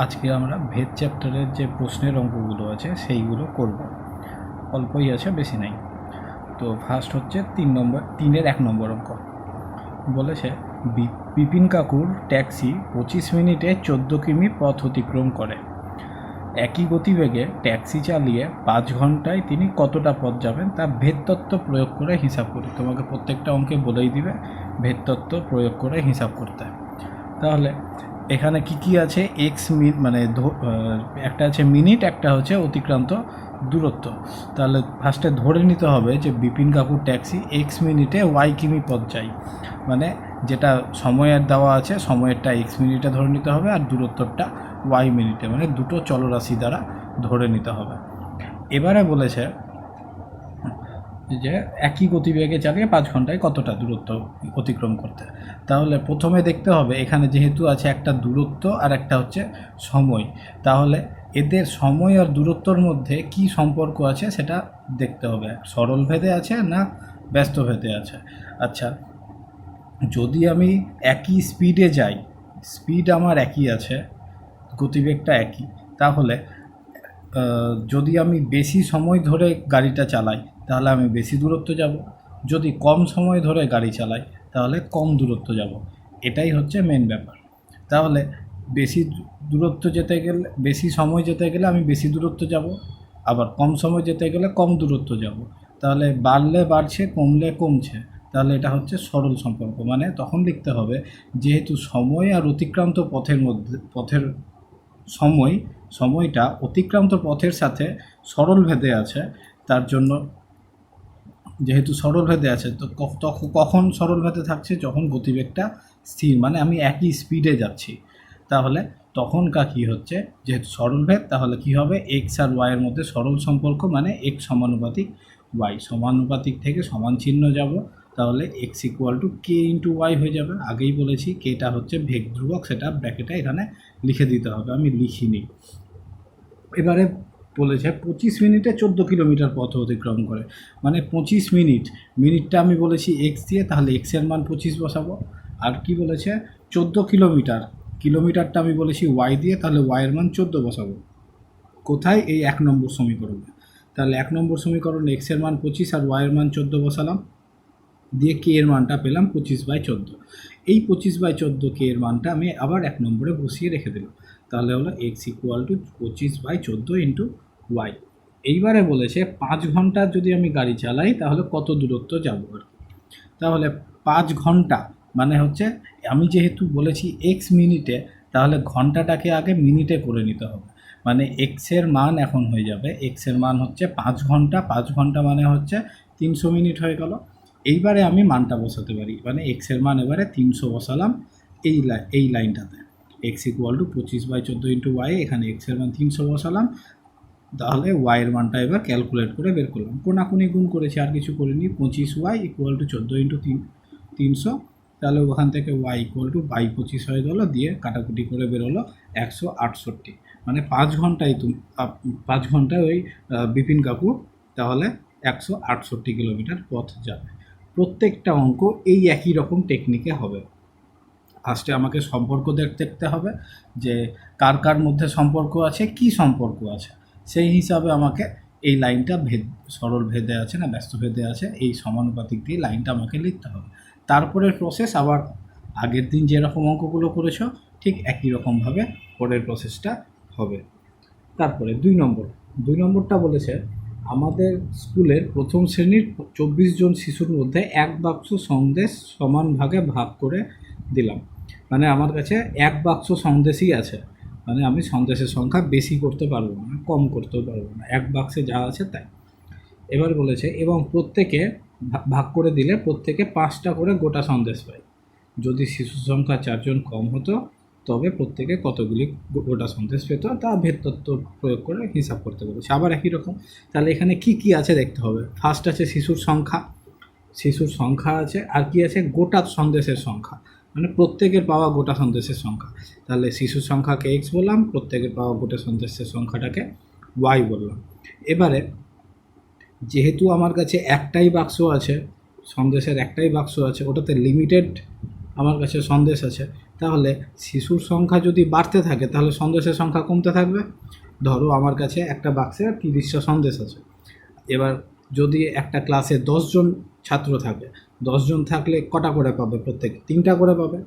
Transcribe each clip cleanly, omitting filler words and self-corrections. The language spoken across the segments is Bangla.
আজকে আমরা ভেদ চ্যাপ্টারের যে প্রশ্নের অঙ্কগুলো আছে সেইগুলো করব। অল্পই আছে, বেশি নাই। তো ফার্স্ট হচ্ছে 3-এর 1 নম্বর অঙ্ক। বলেছে বিপিন কাকুর ট্যাক্সি 25 মিনিটে 14 কিমি পথ অতিক্রম করে। একই গতিবেগে ট্যাক্সি চালিয়ে 5 ঘন্টায় তিনি কতটা পথ যাবেন তা ভেদতত্ত্ব প্রয়োগ করে হিসাব করি। তোমাকে প্রত্যেকটা অঙ্কে বলেই দিবে ভেদতত্ত্ব প্রয়োগ করে হিসাব করতে। তাহলে এখানে কি আছে, এক্স মানে একটা আছে মিনিট, একটা হচ্ছে অতিক্রান্ত দূরত্ব। তাহলে ফার্স্টে ধরে নিতে হবে যে বিপিন কাকুর ট্যাক্সি এক্স মিনিটে ওয়াই কিমি পথ যায়, মানে যেটা সময়ের দেওয়া আছে সময়েরটা এক্স মিনিটে ধরে নিতে হবে আর দূরত্বটা ওয়াই মিনিটে, মানে দুটো চলরাশি দ্বারা ধরে নিতে হবে। এবারে বলেছে যে একই গতিবেগে চালিয়ে 5 ঘন্টায় কতটা দূরত্ব অতিক্রম করতে। তাহলে প্রথমে দেখতে হবে এখানে যেহেতু আছে একটা দূরত্ব আর একটা হচ্ছে সময়, তাহলে এদের সময় আর দূরত্বর মধ্যে কি সম্পর্ক আছে সেটা দেখতে হবে। সরল ভেদে আছে না ব্যস্ত ভেদে আছে। আচ্ছা, যদি আমি একই স্পিডে যাই, স্পিড আমার একই আছে, গতিবেগটা একই, তাহলে যদি আমি বেশি সময় ধরে গাড়িটা চালাই তাহলে আমি বেশি দূরত্ব যাব, যদি কম সময় ধরে গাড়ি চালাই তাহলে কম দূরত্ব যাব। এটাই হচ্ছে মেন ব্যাপার। তাহলে বেশি দূরত্ব যেতে গেলে, বেশি সময় যেতে গেলে আমি বেশি দূরত্ব যাব, আবার কম সময় যেতে গেলে কম দূরত্ব যাব। তাহলে বাড়লে বাড়ছে, কমলে কমছে। তাহলে এটা হচ্ছে সরল সম্পর্ক। মানে তখন লিখতে হবে যেহেতু সময় আর অতিক্রান্ত পথের মধ্যে সময়টা অতিক্রান্ত পথের সাথে সরল ভেদে আছে, তার জন্য যেহেতু সরল ভেদে আছে তো কখন সরল ভেদে থাকছে, যখন গতিবেগটা স্থির, মানে আমি একই স্পিডে যাচ্ছি। তাহলে তখনকার কী হচ্ছে, যেহেতু সরল ভেদ তাহলে কী হবে, এক্স আর ওয়াইয়ের মধ্যে সরল সম্পর্ক, মানে এক্স সমানুপাতিক ওয়াই, সমানুপাতিক থেকে সমান চিহ্ন যাব, তাহলে X equal to K into Y হয়ে যাবে। আগেই বলেছি কেটা হচ্ছে বেগ ধ্রুবক, সেটা ব্র্যাকেটে এখানে লিখে দিতে হবে, আমি লিখিনি। এবারে বলেছে 25 মিনিটে 14 কিলোমিটার পথ অতিক্রম করে, মানে 25 মিনিটটা আমি বলেছি এক্স দিয়ে, তাহলে এক্সের মান 25 বসাবো। আর কি বলেছে 14 কিলোমিটারটা আমি বলেছি ওয়াই দিয়ে, তাহলে ওয়াইয়ের মান 14 বসাবো। কোথায়? এই 1 নম্বর সমীকরণে। তাহলে 1 নম্বর সমীকরণে এক্সের মান 25 আর ওয়াইয়ের মান 14 বসালাম, দিয়ে কে এর মানটা পেলাম 25/14। এই 25/14 কে এর মানটা আমি আবার 1 নম্বরে বসিয়ে রেখে দিলাম। তাহলে হলো X equal to 25/14 into Y. এইবারে বলেছে 5 ঘন্টা যদি আমি গাড়ি চালাই তাহলে কত দূরত্ব যাব আর কি। তাহলে 5 ঘন্টা মানে হচ্ছে, আমি যেহেতু বলেছি এক্স মিনিটে, তাহলে ঘন্টাটাকে আগে মিনিটে করে নিতে হবে। মানে এক্সের মান এখন হয়ে যাবে, এক্সের মান হচ্ছে 5 ঘন্টা, 5 ঘন্টা মানে হচ্ছে 300 মিনিট হয়ে গেল। এইবারে আমি মানটা বসাতে পারি, মানে এক্সের মান এবারে 300 বসালাম এই লাইনটাতে। X equal to 25/14 into Y, এখানে এক্সের মান 300 বসালাম, তাহলে ওয়াইয়ের মানটা এবার ক্যালকুলেট করে বের করলাম, কোনাকুনি গুণ করেছি আর কিছু করিনি। 25y ইকুয়াল টু 14 ইন্টু 300, তাহলে ওখান থেকে ওয়াই ইকুয়াল টু 22/25 হয়ে গেলো, দিয়ে কাটাকুটি করে বেরোলো 168। মানে 5 ঘন্টায় 5 ঘন্টায় ওই বিপিন কাকু তাহলে 168 কিলোমিটার পথ যাবে। প্রত্যেকটা অঙ্ক এই একই রকম টেকনিকে হবে। ফার্স্টে আমাকে সম্পর্ক দেখতে হবে যে কার কার মধ্যে সম্পর্ক আছে, কি সম্পর্ক আছে, সেই হিসাবে আমাকে এই লাইনটা সরল ভেদে আছে না ব্যস্ত ভেদে আছে, এই সমানুপাতিক দিয়ে লাইনটা আমাকে লিখতে হবে। তারপরের প্রসেস আবার আগের দিন যেরকম অঙ্কগুলো করেছো ঠিক একই রকমভাবে পরের প্রসেসটা হবে। তারপরে 2 নম্বরটা বলেছে আমাদের স্কুলের প্রথম শ্রেণীর 24 জন শিশুর মধ্যে 1 বাক্স সন্দেশ সমান ভাগে ভাগ করে দিলাম। মানে আমার কাছে 1 বাক্স সন্দেশই আছে, মানে আমি সন্দেশের সংখ্যা বেশি করতে পারবো না, কম করতেও পারবো না, 1 বাক্সে যা আছে তাই। এবার বলেছে এবং প্রত্যেকে ভাগ করে দিলে প্রত্যেকে 5টা করে গোটা সন্দেশ পায়। যদি শিশু সংখ্যা 4 জন কম হতো তবে প্রত্যেকে কতগুলি গোটা সন্দেশ পেত, তা ভেদতত্ত্ব প্রয়োগ করে হিসাব করতে বলেছে। আবার একই রকম। তাহলে এখানে কি আছে দেখতে হবে। ফার্স্ট আছে শিশুর সংখ্যা আছে, আর কি আছে গোটা সন্দেশের সংখ্যা, মানে প্রত্যেকের পাওয়া গোটা সন্দেশের সংখ্যা। তাহলে শিশুর সংখ্যাকে এক্স বললাম, প্রত্যেকের পাওয়া গোটা সন্দেশের সংখ্যাটাকে ওয়াই বললাম। এবারে যেহেতু আমার কাছে একটাই বাক্স আছে, সন্দেশের একটাই বাক্স আছে, ওটাতে লিমিটেড আমার কাছে সন্দেশ আছে, তাহলে শিশুর সংখ্যা যদি বাড়তে থাকে তাহলে সন্দেশের সংখ্যা কমতে থাকবে। ধরো আমার কাছে একটা বাক্সে 30টা সন্দেশ আছে। এবার যদি একটা ক্লাসে 10জন ছাত্র থাকে, 10জন থাকলে কটা করে পাবে? প্রত্যেকে 3টা করে পাবে।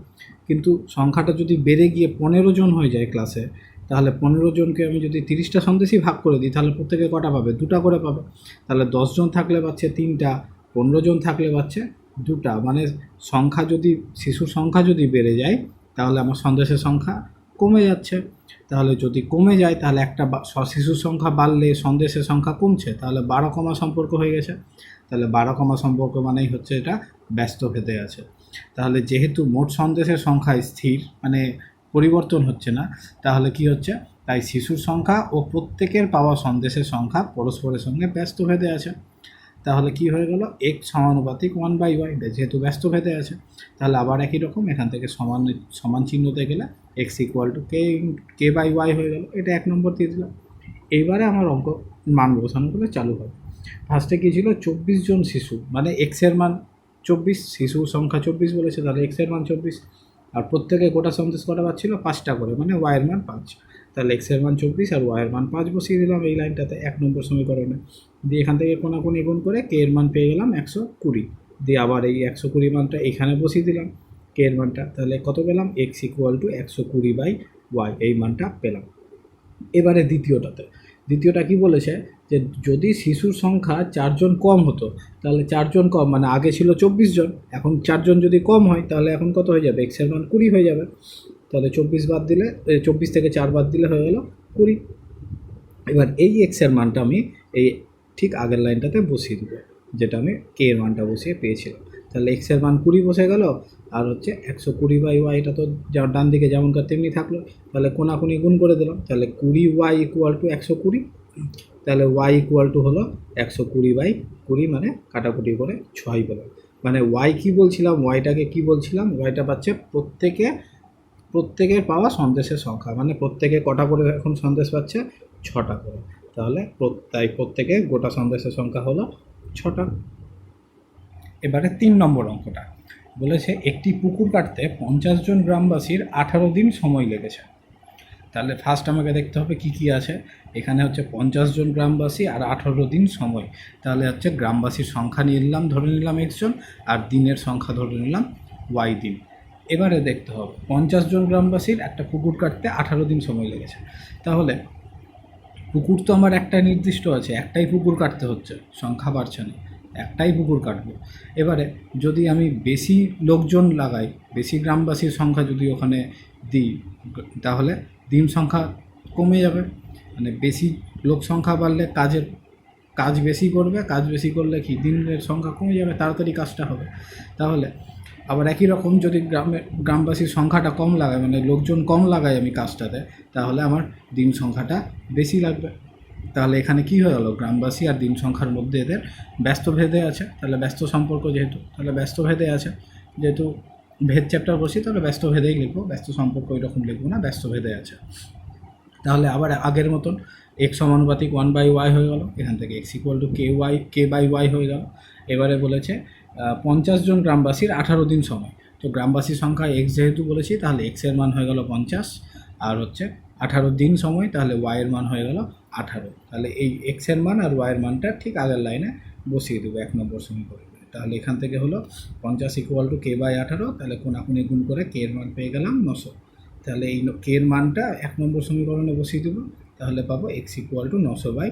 কিন্তু সংখ্যাটা যদি বেড়ে গিয়ে 15 জন হয়ে যায় ক্লাসে, তাহলে 15 জনকে আমি যদি 30টা সন্দেশই ভাগ করে দিই, তাহলে প্রত্যেকে কটা পাবে? 2টা করে পাবে। তাহলে 10জন থাকলে পাচ্ছে 3টা, 15 জন থাকলে পাচ্ছে 2টা। মানে সংখ্যা যদি, শিশুর সংখ্যা যদি বেড়ে যায় তাহলে আমার সন্দেশের সংখ্যা কমে যাচ্ছে। তাহলে যদি কমে যায় তাহলে একটা শিশুর সংখ্যা বাড়লে সন্দেশের সংখ্যা কমছে, তাহলে 12 কমা সম্পর্ক হয়ে গেছে। তাহলে 12 কমা সম্পর্ক মানেই হচ্ছে এটা ব্যস্ত ভেদে আছে। তাহলে যেহেতু মোট সন্দেশের সংখ্যা স্থির, মানে পরিবর্তন হচ্ছে না, তাহলে কি হচ্ছে? তাই শিশুর সংখ্যা ও প্রত্যেকের পাওয়া সন্দেশের সংখ্যা পরস্পরের সঙ্গে ব্যস্ত ভেদে আছে। তাহলে কি হয়ে গেল? x সমানুপাতিক 1/y, যেহেতু ব্যস্ত ভেদে আছে। তাহলে আবার একই রকম এখান থেকে সমান সমান চিহ্নতে গেলে x ইকুয়াল টু k/y হয়ে গেল। এটা 1 নম্বর দিয়ে দিলাম। এইবারে আমার অঙ্ক মান বসানো করে চালু হবে। ফার্স্টে কী ছিল? 24 জন শিশু, মানে এক্সের মান 24, শিশু সংখ্যা 24 বলেছে, তাহলে এক্সের মান 24। আর প্রত্যেকে গোটা সন্দেশ কটা পাচ্ছিল? 5টা করে, মানে ওয়াইয়ের মান 5। তাহলে এক্সের মান 24 আর ওয়াইয়ের মান 5 বসিয়ে দিলাম এই লাইনটাতে 1 নম্বর সমীকরণে। দিয়ে এখান থেকে কোনাকুনি গুণ করে কে এর মান পেয়ে গেলাম 120। দিয়ে আবার এই 120 মানটা এখানে বসিয়ে দিলাম কে এর মানটা। তাহলে কত পেলাম? এক্স ইকুয়াল টু 120/y, এই মানটা পেলাম। এবারে দ্বিতীয়টা কি বলেছে? যে যদি শিশুর সংখ্যা 4 জন কম হতো, তাহলে 4 জন কম মানে আগে ছিল 24 জন, এখন 4 জন যদি কম হয় তাহলে এখন কত হয়ে যাবে? এক্সের মান 20 হয়ে যাবে। তাহলে 24 বাদ দিলে, 24 থেকে 4 বাদ দিলে হয়ে গেল 20। এবার এই এক্সের মানটা আমি এই ঠিক আগের লাইনটাতে বসিয়ে দেবো, যেটা আমি কে এর মানটা বসিয়ে পেয়েছিলাম। তাহলে এক্সের মান 20 বসে গেল, আর হচ্ছে 120/y, এটা তো ডান দিকে যেমনকার তেমনি থাকলো। তাহলে কোনাকুনি গুণ করে দিলাম, তাহলে 20y ইকুয়াল টু 120। তাহলে y ইকুয়াল টু হলো 120/20, মানে কাটাকুটি করে 6 পেলাম। মানে y কি বলছিলাম? ওয়াইটাকে কি বলছিলাম? ওয়াইটা পাচ্ছে প্রত্যেকের পাওয়া সন্দেশের সংখ্যা, মানে প্রত্যেকে কটা করে এখন সন্দেশ পাচ্ছে? 6টা করে। তাহলে তাই প্রত্যেকে গোটা সন্দেশের সংখ্যা হলো 6টা। এবারে 3 নম্বর অঙ্কটা বলেছে একটি পুকুর কাটতে 50 জন গ্রামবাসীর 18 দিন সময় লেগেছে। তাহলে ফার্স্ট আমাকে দেখতে হবে কি কি আছে। এখানে হচ্ছে 50 জন গ্রামবাসী আর 18 দিন সময়। তাহলে হচ্ছে গ্রামবাসীর সংখ্যা নিয়ে নিলাম, ধরে নিলাম x জন, আর দিনের সংখ্যা ধরে নিলাম y দিন। এবারে দেখতে হবে 50 জন গ্রামবাসীর একটা পুকুর কাটতে 18 দিন সময় লেগেছে। তাহলে পুকুর তো আমার একটা নির্দিষ্ট আছে, একটাই পুকুর কাটতে হচ্ছে, সংখ্যা বাড়ছে না, একটাই পুকুর কাটবো। এবারে যদি আমি বেশি লোকজন লাগাই, বেশি গ্রামবাসীর সংখ্যা যদি ওখানে দিই, তাহলে দিন সংখ্যা কমে যাবে। মানে বেশি লোক সংখ্যা বাড়লে কাজ বেশি করবে, কাজ বেশি করলে কি দিনের সংখ্যা কমে যাবে, তাড়াতাড়ি কাজটা হবে। তাহলে আবার একই রকম যদি গ্রামবাসীর সংখ্যাটা কম লাগায়, মানে লোকজন কম লাগায় আমি কাজটাতে, তাহলে আমার দিন সংখ্যাটা বেশি লাগবে। তাহলে এখানে কি হয়ে গেল? গ্রামবাসী আর দিন সংখ্যার মধ্যে এদের ব্যস্ত ভেদে আছে। তাহলে ব্যস্ত সম্পর্ক যেহেতু, তাহলে ব্যস্ত ভেদে আছে, যেহেতু ভেদ চ্যাপ্টার বসি তাহলে ব্যস্ত ভেদেই লিখবো, ব্যস্ত সম্পর্ক ওই রকম লিখবো না, ব্যস্ত ভেদে আছে। তাহলে আবার আগের মতন এক্স সমানুপাতিক 1/y হয়ে গেল, এখান থেকে এক্স ইকুয়াল টু k/y হয়ে গেল। এবারে বলেছে 50 জন গ্রামবাসীর 18 দিন সময়। তো গ্রামবাসীর সংখ্যা এক্স যেহেতু বলেছি, তাহলে এক্সের মান হয়ে গেল 50, আর হচ্ছে 18 দিন সময়, তাহলে ওয়াইয়ের মান হয়ে গেল 18। তাহলে এই এক্সের মান আর ওয়াইয়ের মানটা ঠিক আগের লাইনে বসিয়ে দেবো 1 নম্বর সমীকরণে। তাহলে এখান থেকে হলো 50 ইকুয়াল টু k/18, তাহলে কোনাকুনি গুণ করে কে এর মান পেয়ে গেলাম 900। তাহলে এই কে এর মানটা 1 নম্বর সমীকরণে বসিয়ে দেবো, তাহলে পাবো এক্স ইকুয়াল টু 900/y,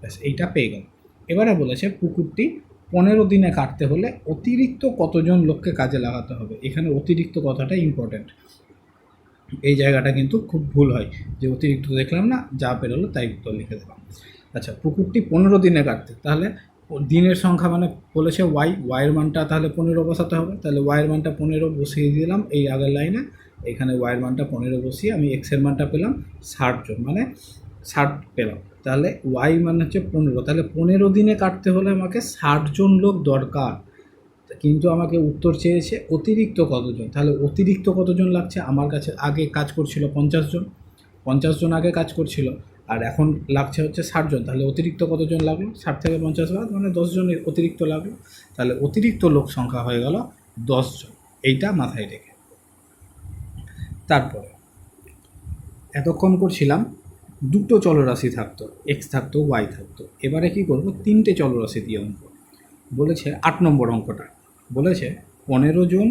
ব্যাস এইটা পেয়ে গেল। এবারে বলেছে পুকুরটি 15 দিনে কাটতে হলে অতিরিক্ত কতজন লোককে কাজে লাগাতে হবে। এখানে অতিরিক্ত কথাটা ইম্পর্ট্যান্ট, এই জায়গাটা কিন্তু খুব ভুল হয়, যে অতিরিক্ত দেখলাম না, যা বেরোলো তাই উত্তর লিখে দিলাম। আচ্ছা, পুকুরটি 15 দিনে কাটতে, তাহলে দিনের সংখ্যা মানে বলেছে ওয়াইয়ের মানটা তাহলে 15 বসাতে হবে। তাহলে ওয়াইয়ের মানটা 15 বসিয়ে দিলাম এই আগের লাইনে, এখানে ওয়াইয়ের মানটা 15 বসিয়ে আমি এক্সের মানটা পেলাম 60 জন, মানে 60 পেলাম। তাহলে ওয়াই মানে হচ্ছে 15, তাহলে 15 দিনে কাটতে হলে আমাকে 60 জন লোক দরকার, কিন্তু আমাকে উত্তর চেয়েছে অতিরিক্ত কতজন। তাহলে অতিরিক্ত কতজন লাগছে? আমার কাছে আগে কাজ করছিল 50 জন, 50 জন আগে কাজ করছিল, আর এখন লাগছে হচ্ছে 60 জন। তাহলে অতিরিক্ত কতজন লাগলো? 60 থেকে 50 বাদ, মানে 10 জন অতিরিক্ত লাগলো। তাহলে অতিরিক্ত লোক সংখ্যা হয়ে গেল 10 জন। এইটা মাথায় রেখে তারপরে এতক্ষণ করছিলাম দুটো চলরাশি থাকতো, এক্স থাকতো, ওয়াই থাকতো। এবারে কি করব, তিনটে চলরাশি দিয়ে অঙ্ক বলেছে। 8 নম্বর অঙ্কটা বলেছে 15 জন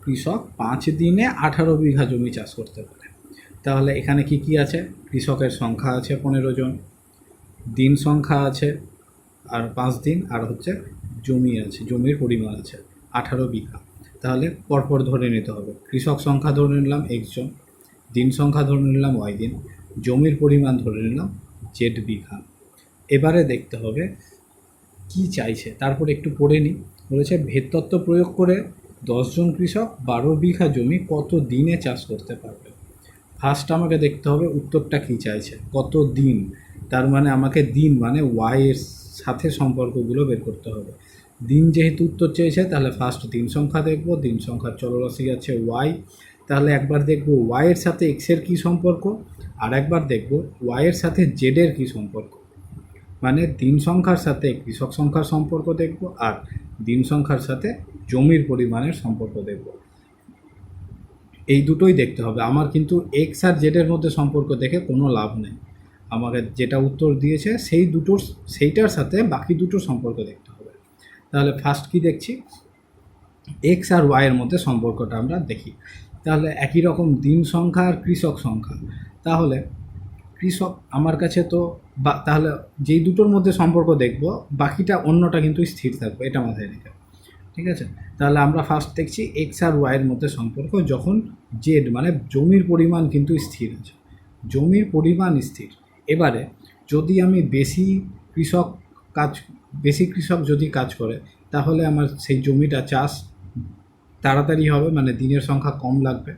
কৃষক 5 দিনে 18 বিঘা জমি চাষ করতে পারে। তাহলে এখানে কি কি আছে, কৃষকের সংখ্যা আছে 15 জন, দিন সংখ্যা আছে আর 5 দিন, আর হচ্ছে জমি আছে, জমির পরিমাণ আছে 18 বিঘা। তাহলে পরপর ধরে নিতে হবে, কৃষক সংখ্যা ধরে নিলাম x জন, দিন সংখ্যা ধরে নিলাম y দিন, জমির পরিমাণ ধরে নিলাম z বিঘা। এবারে দেখতে হবে কি চাইছে, তারপর একটু পড়ে নিই। বলেছে ভেদ তত্ত্ব প্রয়োগ করে 10 জন কৃষক 12 বিঘা জমি কত দিনে চাষ করতে পারবে। ফার্স্ট আমাকে দেখতে হবে উত্তরটা কি চাইছে, কত দিন। তার মানে আমাকে দিন মানে ওয়াই এর সাথে সম্পর্কগুলো বের করতে হবে। দিন যেহেতু উত্তর চেয়েছে, তাহলে ফার্স্ট দিন সংখ্যা দেখব, দিন সংখ্যার চলরাশি আছে ওয়াই। তাহলে একবার দেখব ওয়াই এর সাথে এক্সের কী সম্পর্ক, আর একবার দেখব ওয়াই এর সাথে জেডের কী সম্পর্ক। মানে দিন সংখ্যার সাথে কৃষক সংখ্যার সম্পর্ক দেখব, আর দিন সংখ্যার সাথে জমির পরিমাণের সম্পর্ক দেখব। এই দুটোই দেখতে হবে আমার, কিন্তু এক্স আর জেডের মধ্যে সম্পর্ক দেখে কোনো লাভ নেই। আমাকে যেটা উত্তর দিয়েছে সেইটার সাথে বাকি দুটোর সম্পর্ক দেখতে হবে। তাহলে ফার্স্ট কি দেখছি, এক্স আর ওয়াইয়ের মধ্যে সম্পর্কটা আমরা দেখি। তাহলে একই রকম দিন সংখ্যা আর কৃষক সংখ্যা। তাহলে কৃষক আমার কাছে তো তাহলে যেই দুটোর মধ্যে সম্পর্ক দেখব, বাকিটা অন্যটা কিন্তু স্থির থাকবে, এটা মাথায় রেখে। ঠিক আছে, তাহলে আমরা ফার্স্ট দেখছি এক্স আর ওয়াইয়ের মধ্যে সম্পর্ক যখন জেড মানে জমির পরিমাণ কিন্তু স্থির আছে, জমির পরিমাণ স্থির। এবারে যদি আমি বেশি কৃষক যদি কাজ করে, তাহলে আমার সেই জমিটা চাষ তাড়াতাড়ি হবে, মানে দিনের সংখ্যা কম লাগবে।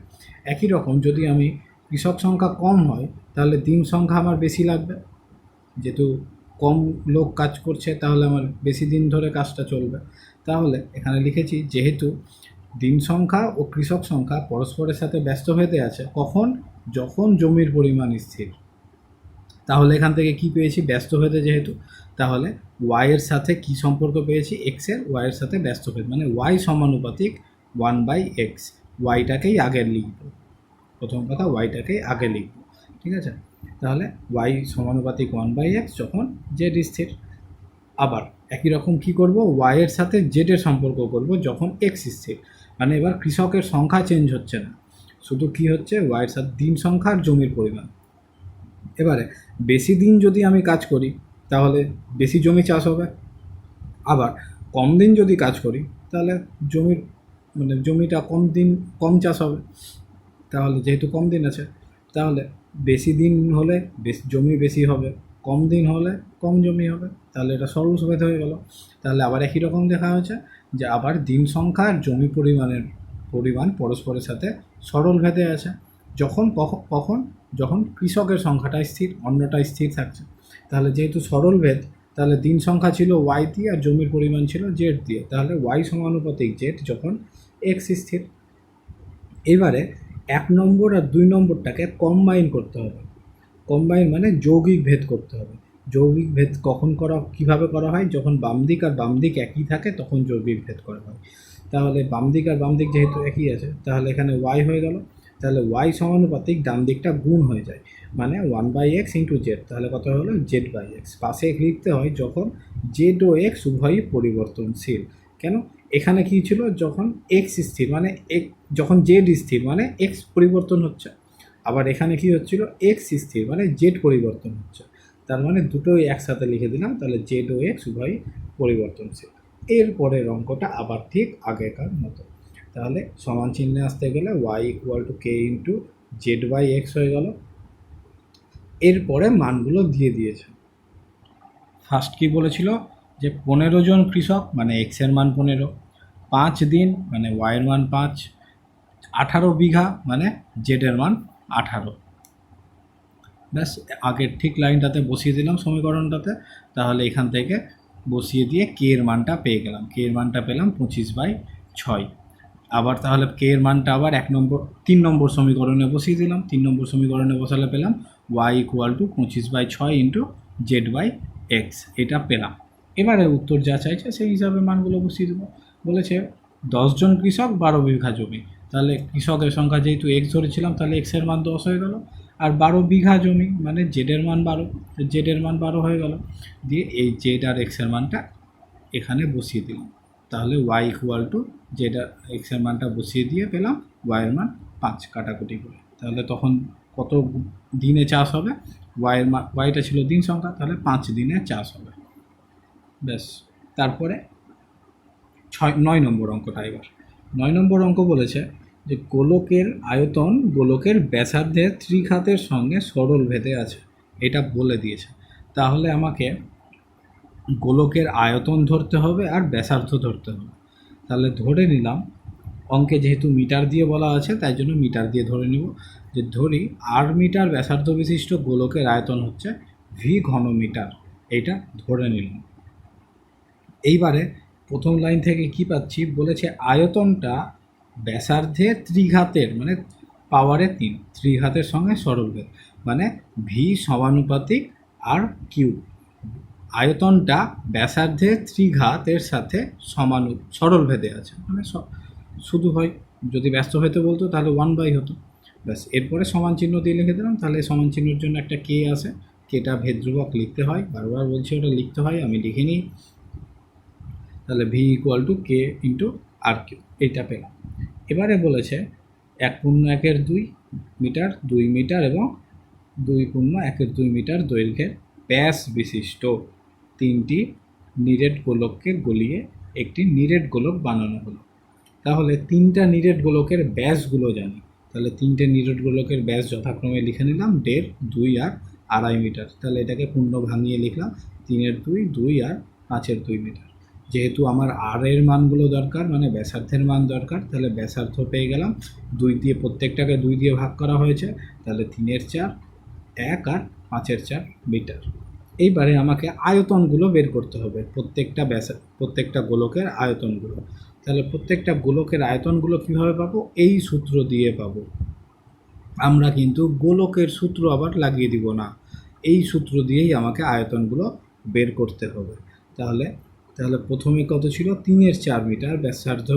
একই রকম যদি আমি কৃষক সংখ্যা কম হয়, তাহলে দিন সংখ্যা আমার বেশি লাগবে, যেহেতু কম লোক কাজ করছে তাহলে আমার বেশি দিন ধরে কাজটা চলবে। তাহলে এখানে লিখেছি যেহেতু দিন সংখ্যা ও কৃষক সংখ্যা পরস্পরের সাথে ব্যস্তভেদে আছে, কখন, যখন জমির পরিমাণ স্থির। তাহলে এখান থেকে কি পেয়েছি, ব্যস্তভেদে যেহেতু, তাহলে ওয়াইয়ের সাথে কি সম্পর্ক পেয়েছি, এক্সের ওয়াইয়ের সাথে ব্যস্তভেদ, মানে ওয়াই সমানুপাতিক 1/x। ওয়াইটাকেই আগে লিখব, প্রথম কথা ওয়াইটাকেই আগে লিখব, ঠিক আছে। তাহলে ওয়াই সমানুপাতিক 1/x যখন জেড স্থির। আবার একই রকম কি করব, ওয়াইয়ের সাথে জেডের সম্পর্ক করব যখন এক্স স্থির। মানে এবার কৃষকের সংখ্যা চেঞ্জ হচ্ছে না, শুধু কি হচ্ছে ওয়াইয়ের সাথে দিন সংখ্যা আর জমির পরিমাণ। এবারে বেশি দিন যদি আমি কাজ করি তাহলে বেশি জমি চাষ হবে, আবার কম দিন যদি কাজ করি তাহলে জমিটা কম চাষ হবে। তাহলে যেহেতু কম দিন আছে, তাহলে বেশি দিন হলে জমি বেশি হবে, কম দিন হলে কম জমি হবে। তাহলে এটা সরল সুভেদ হয়ে গেল। তাহলে আবার একই রকম দেখা হয়েছে যে আবার দিন সংখ্যা আর জমি পরিমাণ পরস্পরের সাথে সরল ভেদে আছে। যখন কৃষকের সংখ্যাটা স্থির, অন্যটা স্থির থাকছে। তাহলে যেহেতু সরল ভেদ, তাহলে দিন সংখ্যা ছিল ওয়াই দিয়ে আর জমির পরিমাণ ছিল জেড দিয়ে। তাহলে ওয়াই সমানুপাতিক জেড যখন এক্স স্থির। এবারে 1 নম্বর আর 2 নম্বরটাকে কম্বাইন করতে হবে। কম্বাইন মানে যৌগিক ভেদ করতে হবে। যৌগিক ভেদ কিভাবে করা হয়, যখন বাম দিক আর বাম দিক একই থাকে তখন যৌগিক ভেদ করা হয়। তাহলে বাম দিক আর বাম দিক যেহেতু একই আছে, তাহলে এখানে ওয়াই হয়ে গেল। তাহলে ওয়াই সমানুপাতিক ডান দিকটা গুণ হয়ে যায়, মানে 1/x ইন্টু জেড। তাহলে কত হলো, z/x। পাশে লিখতে হয় যখন জেড ও এক্স উভয়ই পরিবর্তনশীল। কেন, এখানে কি ছিল, যখন এক্স স্থির মানে যখন জেড স্থির মানে এক্স পরিবর্তন হচ্ছে, আবার এখানে কি হচ্ছিল, এক্স স্থির মানে জেড পরিবর্তন হচ্ছে। তার মানে দুটোই একসাথে লিখে দিলাম, তাহলে জেড ও এক্স উভয়ই পরিবর্তনশীল। এরপরের অঙ্কটা আবার ঠিক আগেকার মতো। তাহলে সমান চিহ্নে আসতে গেলে Y equal to K into z/x হয়ে গেল। এরপরে মানগুলো দিয়ে দিয়েছে। ফার্স্ট কি বলেছিল যে 15 জন কৃষক মানে এক্সের মান 15, 5 দিন মানে ওয়াইয়ের মান 5, 18 বিঘা মানে জেডের মান 18। ব্যাস, আগের ঠিক লাইনটাতে বসিয়ে দিলাম সমীকরণটাতে। তাহলে এখান থেকে বসিয়ে দিয়ে কে এর মানটা পেয়ে গেলাম। কে এর মানটা পেলাম 25/6। আবার তাহলে কে এর মানটা আবার 3 নম্বর সমীকরণে বসিয়ে দিলাম। 3 নম্বর সমীকরণে বসালে পেলাম Y equal two 25/6 into z/x, এটা পেলাম। এবারে উত্তর যা চাইছে সেই হিসাবে মানগুলো বসিয়ে দেবো। বলেছে 10 জন কৃষক 12 বিঘা জমি, তাহলে কৃষকের সংখ্যা যেহেতু এক্স ধরেছিলাম তাহলে এক্সের মান 10 হয়ে গেল, আর 12 বিঘা জমি মানে জেডের মান 12, জেডের মান 12 হয়ে গেল। দিয়ে এই জেড আর এক্সের মানটা এখানে বসিয়ে দিলাম, তাহলে ওয়াই ইকুয়াল টু জেড আর এক্সের মানটা বসিয়ে দিয়ে পেলাম ওয়াইয়ের মান 5 কাটাকুটি করে। তাহলে তখন কত দিনে চাষ হবে, ওয়াইটা ছিল দিন সংখ্যা, তাহলে 5 দিনে চাষ হবে। ব্যাস, তারপরে 9 নম্বর অঙ্কটা। এবার 9 নম্বর অঙ্ক বলেছে যে গোলকের আয়তন গোলকের ব্যাসার্ধের ত্রিঘাতের সঙ্গে সরল ভেদে আছে, এটা বলে দিয়েছে। তাহলে আমাকে গোলকের আয়তন ধরতে হবে আর ব্যাসার্ধ ধরতে হবে। তাহলে ধরে নিলাম, অঙ্কে যেহেতু মিটার দিয়ে বলা আছে তাই জন্য মিটার দিয়ে ধরে নিব, যে ধরি 8 মিটার ব্যাসার্ধ বিশিষ্ট গোলকের আয়তন হচ্ছে ভি ঘনমিটার, এইটা ধরে নিলাম। এইবারে প্রথম লাইন থেকে কি পাচ্ছি, বলেছে আয়তনটা ব্যাসার্ধের ত্রিঘাতের মানে পাওয়ারে 3 ত্রিঘাতের সঙ্গে সরলভেদ, মানে ভি সমানুপাতিক আর কিউ। আয়তনটা ব্যাসার্ধের ত্রিঘাতের সাথে সরলভেদে আছে, মানে শুধু হয়, যদি ব্যস্ত হইতে বলতো তাহলে 1/, হতো। ব্যাস, এরপরে সমান চিহ্ন দিয়ে লিখে দিলাম। তাহলে সমান চিহ্নের জন্য একটা কে আছে, কেটা ভেদ ধ্রুবক লিখতে হয়, বারবার বলছি ওটা লিখতে হয়, আমি লিখে নিই। তাহলে V equal to K into R Q, এইটা পেলাম। এবারে বলেছে 1.1/2 মিটার 2 মিটার এবং 2.1/2 মিটার দৈর্ঘ্যের ব্যাস বিশিষ্ট 3টি নিরেট গোলককে গলিয়ে একটি নিরেট গোলক বানানো হলো। তাহলে 3টা নিরেট গোলকের ব্যাসগুলো জানি, তাহলে 3টে নিরেট গোলকের ব্যাস যথাক্রমে লিখে নিলাম 1.5, 2 আর 2.5 মিটার। তাহলে এটাকে পূর্ণ ভাঙিয়ে লিখলাম 3-2, 2 আর 5-2 মিটার। যেহেতু আমার আর এর মানগুলো দরকার, মানে ব্যাসার্ধের মান দরকার, তাহলে ব্যাসার্ধ পেয়ে গেলাম 2 দিয়ে, প্রত্যেকটাকে 2 দিয়ে ভাগ করা হয়েছে, তাহলে 3-4, 1 আর 5-4 মিটার। এইবারে আমাকে আয়তনগুলো বের করতে হবে, প্রত্যেকটা গোলকের আয়তনগুলো। তাহলে প্রত্যেকটা গোলকের আয়তনগুলো কীভাবে পাবো, এই সূত্র দিয়ে পাবো। আমরা কিন্তু গোলকের সূত্র আবার লাগিয়ে দিব না, এই সূত্র দিয়েই আমাকে আয়তনগুলো বের করতে হবে। তাহলে প্রথমে কত ছিল, 3-4 মিটার ব্যাসার্ধ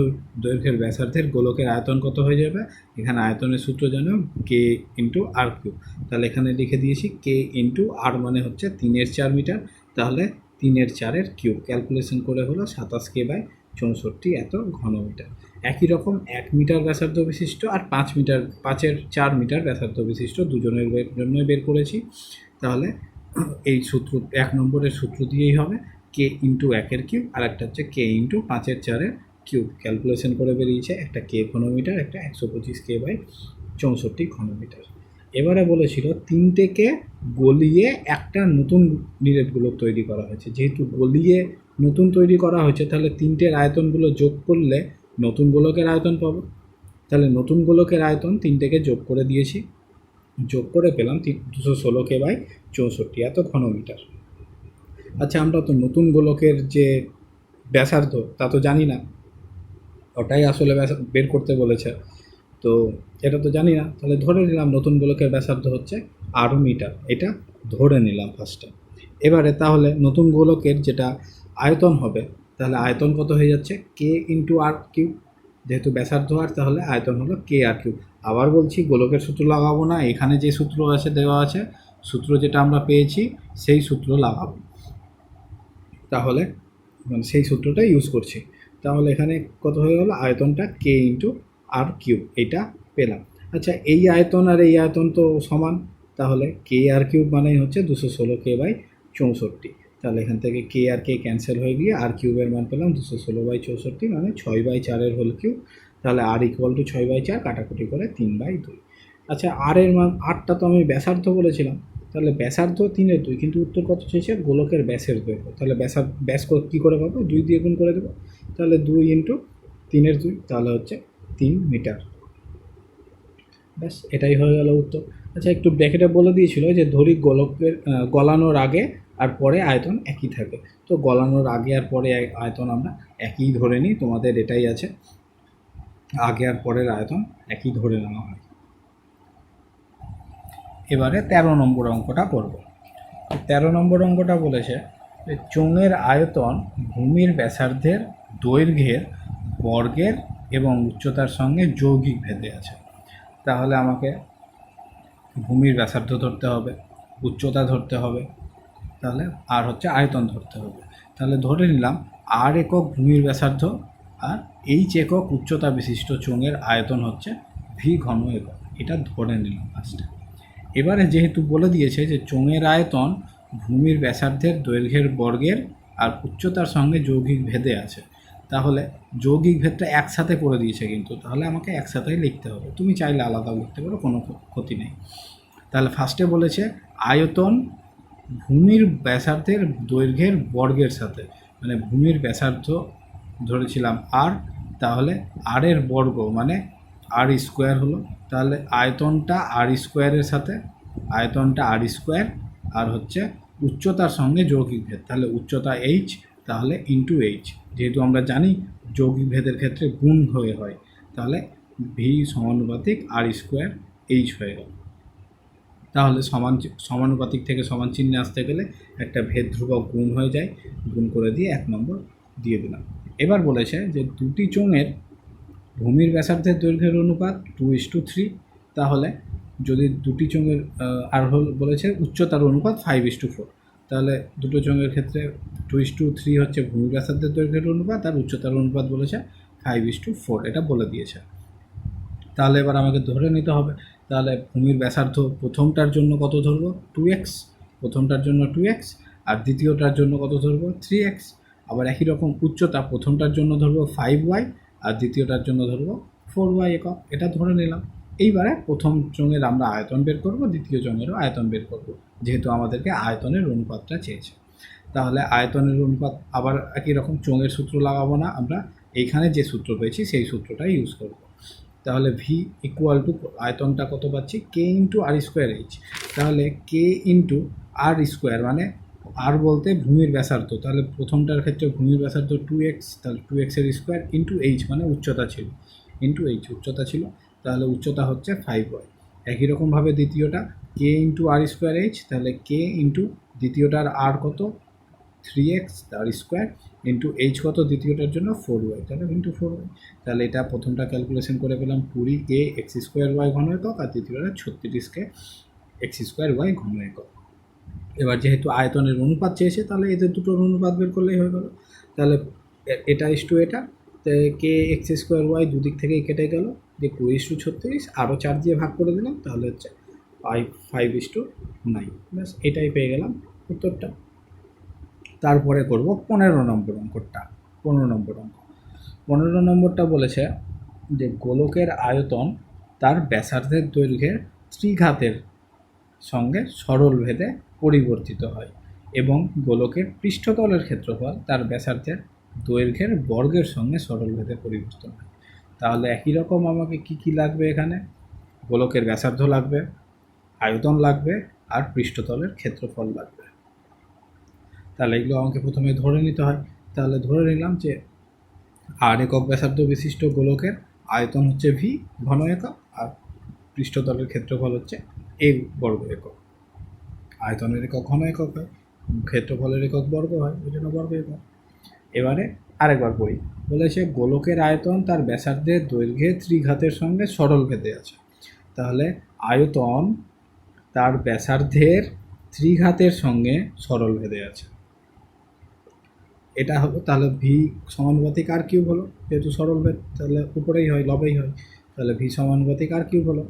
দৈর্ঘ্যের ব্যাসার্ধের গোলকের আয়তন কত হয়ে যাবে, এখানে আয়তনের সূত্র জানো কে ইন্টু আর কিউ। তাহলে এখানে লিখে দিয়েছি কে ইন্টু আর মানে হচ্ছে 3-4 মিটার, তাহলে 3-4 কিউব, ক্যালকুলেশন করে হলো 27K/64 এত ঘনমিটার। একই রকম 1 মিটার ব্যাসার্ধ বিশিষ্ট আর 5-4 মিটার ব্যাসার্ধ বিশিষ্ট দুজনের জন্যই বের করেছি। তাহলে এই সূত্র 1 নম্বরের সূত্র দিয়েই হবে কে ইন্টু 1-এর কিউব আর একটা হচ্ছে কে ইন্টু 5-4-এর কিউব, ক্যালকুলেশন করে বেরিয়েছে একটা কে ঘনমিটার, একটা 125K/64 ঘনমিটার। এবারে বলেছিল 3টেকে গলিয়ে একটা নতুন নিরেট গোলক তৈরি করা হয়েছে। যেহেতু গলিয়ে নতুন তৈরি করা হয়েছে তাহলে 3টের আয়তনগুলো যোগ করলে নতুন গোলকের আয়তন পাবো। তাহলে নতুন গোলকের আয়তন 3টেকে যোগ করে দিয়েছি, যোগ করে পেলাম 216K/64 এত ঘনমিটার। আচ্ছা, আমরা তো নতুন গোলকের যে ব্যাসার্ধ তা তো জানি না, ওটাই আসলে বের করতে বলেছে, তো এটা তো জানি না। তাহলে ধরে নিলাম নতুন গোলকের ব্যাসার্ধ হচ্ছে 8 মিটার, এটা ধরে নিলাম ফার্স্টে। এবারে তাহলে নতুন গোলকের যেটা আয়তন হবে, তাহলে আয়তন কত হয়ে যাচ্ছে, কে ইন্টু আর কিউব, যেহেতু ব্যাসার্ধ আর তাহলে আয়তন হলো কে আর কিউব। আবার বলছি গোলকের সূত্র লাগাবো না, এখানে যে সূত্র আছে দেওয়া আছে, সূত্র যেটা আমরা পেয়েছি সেই সূত্র লাগাবো, তাহলে মানে সেই সূত্রটা ইউজ করছি। তাহলে এখানে কত হয়ে গেল, আয়তনটা কে ইন্টু আর কিউব, এইটা পেলাম। আচ্ছা, এই আয়তন আর এই আয়তন তো সমান, তাহলে কে আর কিউব মানেই হচ্ছে 216K/64। তাহলে এখান থেকে কে আর কে ক্যান্সেল হয়ে গিয়ে আর কিউবের মান পেলাম 216/64, মানে 6/4-এর হোল কিউব। তাহলে আর ইকুয়াল টু 6/4, কাটাকুটি করে 3/2। আচ্ছা, আর এর মান, আরটা তো আমি ব্যাসার্ধ বলেছিলাম, তাহলে ব্যাসার্ধ 3/2, কিন্তু উত্তর কত চেয়েছে, গোলকের ব্যাসের দৈর্ঘ্য। তাহলে ব্যাস কী করে পাবো, 2 দিয়ে গুণ করে দেবো, তাহলে 2 ইন্টু 3/2, তাহলে হচ্ছে 3 মিটার। ব্যাস, এটাই হয়ে গেল উত্তর। আচ্ছা, একটু ব্র্যাকেটে বলে দিয়েছিল যে ধরি গোলকের গলানোর আগে আর পরে আয়তন একই থাকে, তো গলানোর আগে আর পরে আয়তন আমরা একই ধরে নিই, তোমাদের এটাই আছে, আগে আর পরের আয়তন একই ধরে নেওয়া হয়। এবারে 13 নম্বর অঙ্কটা করব। 13 নম্বর অঙ্কটা বলেছে যে চোঙের আয়তন ভূমির ব্যাসার্ধের দৈর্ঘ্যের বর্গের এবং উচ্চতার সঙ্গে যৌগিক ভেদে আছে। তাহলে আমাকে ভূমির ব্যাসার্ধ ধরতে হবে, উচ্চতা ধরতে হবে, তাহলে আর হচ্ছে আয়তন ধরতে হবে। তাহলে ধরে নিলাম আর একক ভূমির ব্যাসার্ধ আর এইচ একক উচ্চতা বিশিষ্ট চোঙের আয়তন হচ্ছে ভি ঘন একক, এটা ধরে নিলাম ফার্স্টে। এবারে যেহেতু বলে দিয়েছে যে চোঙের আয়তন ভূমির ব্যাসার্ধের দৈর্ঘ্যের বর্গের আর উচ্চতার সঙ্গে যৌগিক ভেদে আছে, তাহলে যৌগিক ভেদটা একসাথে করে দিয়েছে কিন্তু, তাহলে আমাকে একসাথেই লিখতে হবে। তুমি চাইলে আলাদাও লিখতে পারো, কোনো ক্ষতি নেই। তাহলে ফার্স্টে বলেছে আয়তন ভূমির ব্যাসার্ধের দৈর্ঘ্যের বর্গের সাথে, মানে ভূমির ব্যাসার্ধ ধরেছিলাম আর, তাহলে আর এর বর্গ মানে আর স্কোয়ার হলো, তাহলে আয়তনটা আর স্কোয়ারের সাথে, আয়তনটা আর স্কোয়ার আর হচ্ছে উচ্চতার সঙ্গে যৌগিক ভেদ, তাহলে উচ্চতা এইচ, তাহলে ইন্টু এইচ, যেহেতু আমরা জানি যৌগিক ভেদের ক্ষেত্রে গুণ হয়ে হয়, তাহলে ভি সমানুপাতিক আর স্কোয়ার এইচ হয়ে গেল। তাহলে সমানুপাতিক থেকে সমান চিহ্নে আসতে গেলে একটা ভেদ ধ্রুবক গুণ হয়ে যায়, গুণ করে দিয়ে 1 নম্বর দিয়ে দিলাম। এবার বলেছে যে দুটি চোঙের ভূমির ব্যাসার্ধের দৈর্ঘ্যের অনুপাত 2:3, তাহলে যদি দুটি চোঙের আর বলেছে উচ্চতার অনুপাত 5:4, তাহলে দুটো চোঙের ক্ষেত্রে 2:3 হচ্ছে ভূমির ব্যাসার্ধের দৈর্ঘ্যের অনুপাত আর উচ্চতার অনুপাত বলেছে 5:4, এটা বলে দিয়েছে। তাহলে এবার আমাকে ধরে নিতে হবে, তাহলে ভূমির ব্যাসার্ধ প্রথমটার জন্য কত ধরবো 2x, প্রথমটার জন্য 2x, আর দ্বিতীয়টার জন্য কত ধরবো 3x। আবার একই রকম উচ্চতা প্রথমটার জন্য ধরবো 5y আর দ্বিতীয়টার জন্য ধরবো 4y একক, এটা ধরে নিলাম। এইবারে প্রথম চোঙের আমরা আয়তন বের করব, দ্বিতীয় চোঙেরও আয়তন বের করব, যেহেতু আমাদেরকে আয়তনের অনুপাতটা চেয়েছে। তাহলে আয়তনের অনুপাত আবার একই রকম চোঙের সূত্র লাগাবো না, আমরা এইখানে যে সূত্র পেয়েছি সেই সূত্রটাই ইউজ করব। তাহলে ভি ইকুয়াল টু আয়তনটা কত পাচ্ছি কে ইন্টু আর স্কোয়ার এইচ, তাহলে কে ইন্টু আর স্কোয়ার মানে আর বলতে ভূমির ব্যাসার্ধ, তাহলে প্রথমটার ক্ষেত্রে ভূমির ব্যাসার্ধ 2x, তাহলে 2x এর স্কোয়ার ইন্টু এইচ মানে উচ্চতা ছিল, ইন্টু এইচ উচ্চতা ছিল, তাহলে উচ্চতা হচ্ছে 5y। একই রকমভাবে দ্বিতীয়টা কে ইন্টু আর স্কোয়ার এইচ, তাহলে কে ইন্টু দ্বিতীয়টার আর কত 3x তার স্কোয়ার ইন্টু এইচ কত দ্বিতীয়টার জন্য 4y, তাহলে ইন্টু 4y। তাহলে এটা প্রথমটা ক্যালকুলেশন করে পেলাম 20 এক্স স্কোয়ার ওয়াই ঘন একক আর দ্বিতীয়টা 36 এক্স স্কোয়ার ওয়াই ঘন একক। এবার যেহেতু আয়তনের অনুপাত চেয়েছে, তাহলে এদের দুটোর অনুপাত বের করলেই হয়ে গেল। তাহলে এটা ইস্টু এটা, কে এক্স স্কোয়ার ওয়াই দুদিক থেকেই কেটে গেল, যে 2:36 আরও 4 দিয়ে ভাগ করে দিলাম, তাহলে হচ্ছে 5:9, ব্যাস এটাই পেয়ে গেলাম উত্তরটা। তারপরে করব 15 নম্বর অঙ্কটা। 15 নম্বরটা বলেছে যে গোলকের আয়তন তার ব্যাসার্ধের দৈর্ঘ্যের ত্রিঘাতের সঙ্গে সরল ভেদে পরিবর্তিত হয় এবং গোলকের পৃষ্ঠতলের ক্ষেত্রফল তার ব্যাসার্ধের দৈর্ঘ্যের বর্গের সঙ্গে সরল ভেদে পরিবর্তন হয়। তাহলে একই রকম আমাকে কি লাগবে, এখানে গোলকের ব্যাসার্ধ লাগবে, আয়তন লাগবে আর পৃষ্ঠতলের ক্ষেত্রফল লাগবে। তাহলে এগুলো আমাকে প্রথমে ধরে নিতে হয়। তাহলে ধরে নিলাম যে আর একক ব্যাসার্ধ বিশিষ্ট গোলকের আয়তন হচ্ছে ভি ঘন একক আর পৃষ্ঠতলের ক্ষেত্রফল হচ্ছে এ বর্গ একক। আয়তনের একক ঘন একক হয়, ক্ষেত্রফলের একক বর্গ হয়, ওই জন্য বর্গ একক। এবারে আরেকবার পড়ি, বলেছে গোলকের আয়তন তার ব্যাসার্ধের দৈর্ঘ্যে ত্রিঘাতের সঙ্গে সরল ভেদে আছে। তাহলে আয়তন তার ব্যাসার্ধের ত্রিঘাতের সঙ্গে সরল ভেদে আছে, এটা হলো। তাহলে ভি সমানুপাতিক আর কিউব হলো, যেহেতু সরল ভেদ তাহলে উপরেই হয় লবেই হয়, তাহলে ভি সমানুপাতিক আর কিউব হলো।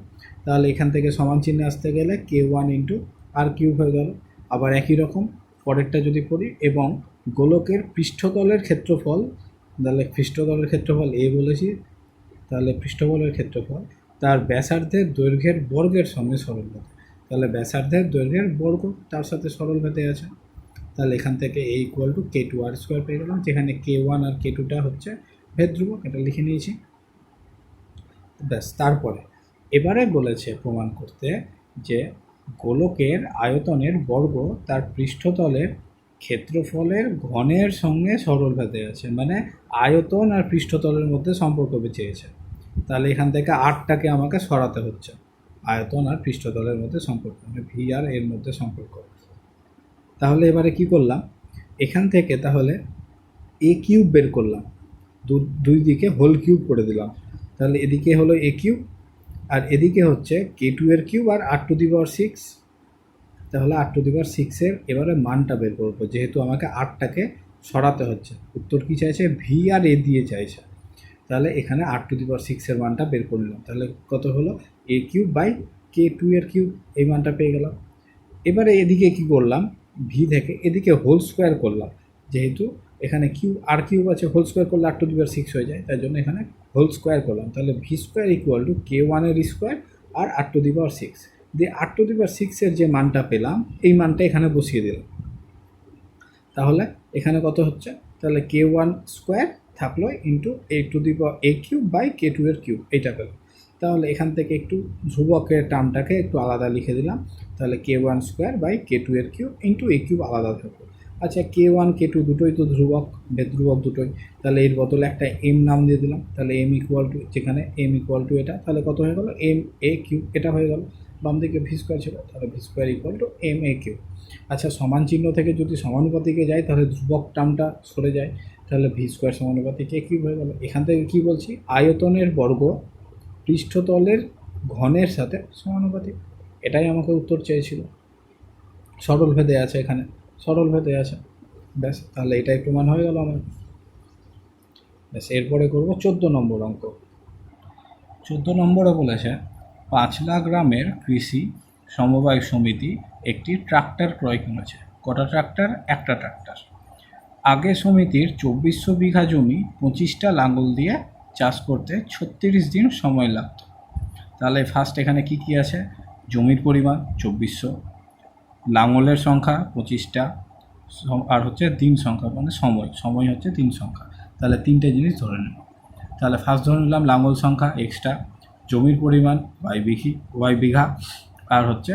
তাহলে এখান থেকে সমান চিহ্নে আসতে গেলে K1 ইন্টু আর কিউব হয়ে গেল। আবার একই রকম পরেরটা যদি পড়ি, এবং গোলকের পৃষ্ঠতলের ক্ষেত্রফল, তাহলে পৃষ্ঠতলের ক্ষেত্রফল এ বলেছি, তাহলে পৃষ্ঠতলের ক্ষেত্রফল তার ব্যাসার্ধের দৈর্ঘ্যের বর্গের সঙ্গে সরল ভেদে, তাহলে ব্যাসার্ধের দৈর্ঘ্যের বর্গ তার সাথে সরল ভেদে আছে। তাহলে এখান থেকে এ ইকুয়াল টু K2 আর স্কোয়ার পেয়ে গেলাম, যেখানে K1 আর K2টা হচ্ছে ভেদ ধ্রুবক, এটা লিখে নিয়েছি। ব্যাস, তারপরে এবারে বলেছে প্রমাণ করতে যে গোলকের আয়তনের বর্গ তার পৃষ্ঠতলের ক্ষেত্রফলের ঘনের সঙ্গে সরল ভেদে আছে, মানে আয়তন আর পৃষ্ঠতলের মধ্যে সম্পর্ক চেয়েছে। তাহলে এখান থেকে আটটাকে আমাকে সরাতে হচ্ছে, আয়তন আর পৃষ্ঠতলের মধ্যে সম্পর্ক, মানে ভি আর এর মধ্যে সম্পর্ক। তাহলে এবারে কি করলাম, এখান থেকে তাহলে এ কিউব বের করলাম, দুই দিকে হোল কিউব করে দিলাম, তাহলে এদিকে হলো এ কিউব আর এদিকে হচ্ছে K2 এর কিউব আর r⁶। তাহলে r⁶ এবারে মানটা বের করবো, যেহেতু আমাকে আটটাকে সরাতে হচ্ছে। উত্তর কি চাইছে? ভি আর এ দিয়ে চাইছে। তাহলে এখানে r⁶ মানটা বের করে নিলাম, তাহলে কত হলো? a³ / K2 এর কিউব, এই মানটা পেয়ে গেলাম। এবারে এদিকে কি করলাম? ভি থেকে এদিকে হোল স্কোয়ার করলাম, যেহেতু এখানে কিউব আছে, হোল স্কোয়ার করলে r⁶ হয়ে যায়, তাই জন্য এখানে হোল স্কোয়ার করলাম। তাহলে v² = K1 এর স্কোয়ার আর r⁶ দিয়ে r⁶ যে মানটা পেলাম এই মানটা এখানে বসিয়ে দিলাম। তাহলে এখানে কত হচ্ছে? তাহলে K1 স্কোয়ার থাকলো ইন্টু a³ / K2 এর কিউব, এইটা পেলাম। তাহলে এখান থেকে একটু ধ্রুবকের টার্মটাকে একটু আলাদা লিখে দিলাম, তাহলে K1 স্কোয়ার / K2 এর কিউব ইন্টু a কিউব আলাদা থাকবে। আচ্ছা, K1 K2 দুটোই তো ধ্রুবক, ভেদধ্রুবক দুটোই, তাহলে এর বদলে একটা এম নাম দিয়ে দিলাম। তাহলে যেখানে m = এটা, তাহলে কত হয়ে গেল? ma³ এটা হয়ে গেল। বাম দিকে v² ছিল, তাহলে v² = ma³। আচ্ছা, সমান চিহ্ন থেকে যদি সমানুপাতিকে যায় তাহলে ধ্রুবক টার্মটা সরে যায়, তাহলে v² সমানুপাতিক a³ হয়ে গেল। এখান থেকে কি বলছি? আয়তনের বর্গ পৃষ্ঠতলের ঘনের সাথে সমানুপাতিক, এটাই আমাকে উত্তর চেয়েছিল। সরল ভেদে আছে, এখানে সরল ভেদে আছে, ব্যাস, তাহলে এটাই প্রমাণ হয়ে গেল আমার। ব্যাস, এরপরে করবো 14 নম্বর অঙ্ক। 14 নম্বরে বলেছে 5,00,000 গ্রামের কৃষি সমবায় সমিতি একটি ট্রাক্টর ক্রয় করেছে। কটা ট্রাক্টর? একটা ট্রাক্টর। আগে সমিতির 2400 বিঘা জমি 25টা লাঙল দিয়ে চাষ করতে 36 দিন সময় লাগত। তাহলে ফার্স্ট এখানে কি কি আছে? জমির পরিমাণ 2400, লাঙলের সংখ্যা 25টা, আর হচ্ছে দিন সংখ্যা, মানে সময় হচ্ছে দিন সংখ্যা। তাহলে তিনটে জিনিস ধরে নেব। তাহলে ফার্স্ট ধরে নিলাম লাঙল সংখ্যা এক্সট্রা, জমির পরিমাণ ওয়াই বিঘা, আর হচ্ছে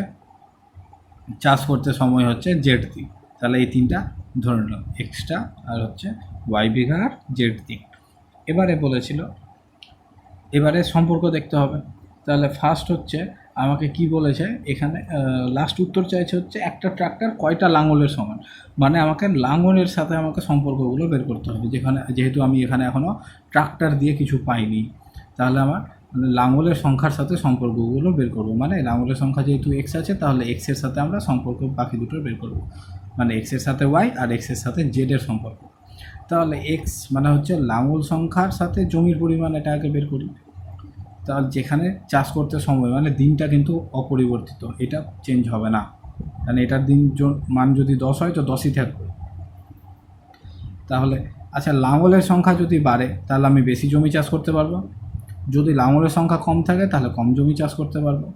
চাষ করতে সময় হচ্ছে জেড দিন। তাহলে এই তিনটা ধরে নিলাম, এক্সট্রা আর হচ্ছে ওয়াই বিঘা আর জেড দিন। এবারে বলেছিল এবারে সম্পর্ক দেখতে হবে। তাহলে ফার্স্ট হচ্ছে আমাকে কি বলেছে এখানে, লাস্ট উত্তর চাইছে হচ্ছে একটা ট্রাক্টর কয়টা লাঙলের সমান, মানে আমাকে লাঙলের সাথে আমাকে সম্পর্কগুলো বের করতে হবে। যেহেতু আমি এখানে এখনও ট্রাক্টর দিয়ে কিছু পাইনি, তাহলে আমার লাঙলের সংখ্যার সাথে সম্পর্কগুলো বের করব। মানে লাঙলের সংখ্যা যেহেতু এক্স আছে, তাহলে এক্সের সাথে আমরা সম্পর্ক বাকি দুটো বের করব, মানে এক্সের সাথে ওয়াই আর এক্সের সাথে জেডের সম্পর্ক। তাহলে এক্স মানে হচ্ছে লাঙল সংখ্যার সাথে জমির পরিমাণ, এটা আগে বের করি। তাহলে যেখানে চাষ করতে সময়, মানে দিনটা কিন্তু অপরিবর্তিত, এটা চেঞ্জ হবে না, মানে এটার মান যদি 10 হয় তো 10ই থাকবে। তাহলে আচ্ছা, লাঙলের সংখ্যা যদি বাড়ে তাহলে আমি বেশি জমি চাষ করতে পারবো, যদি লাঙলের সংখ্যা কম থাকে তাহলে কম জমি চাষ করতে পারবো।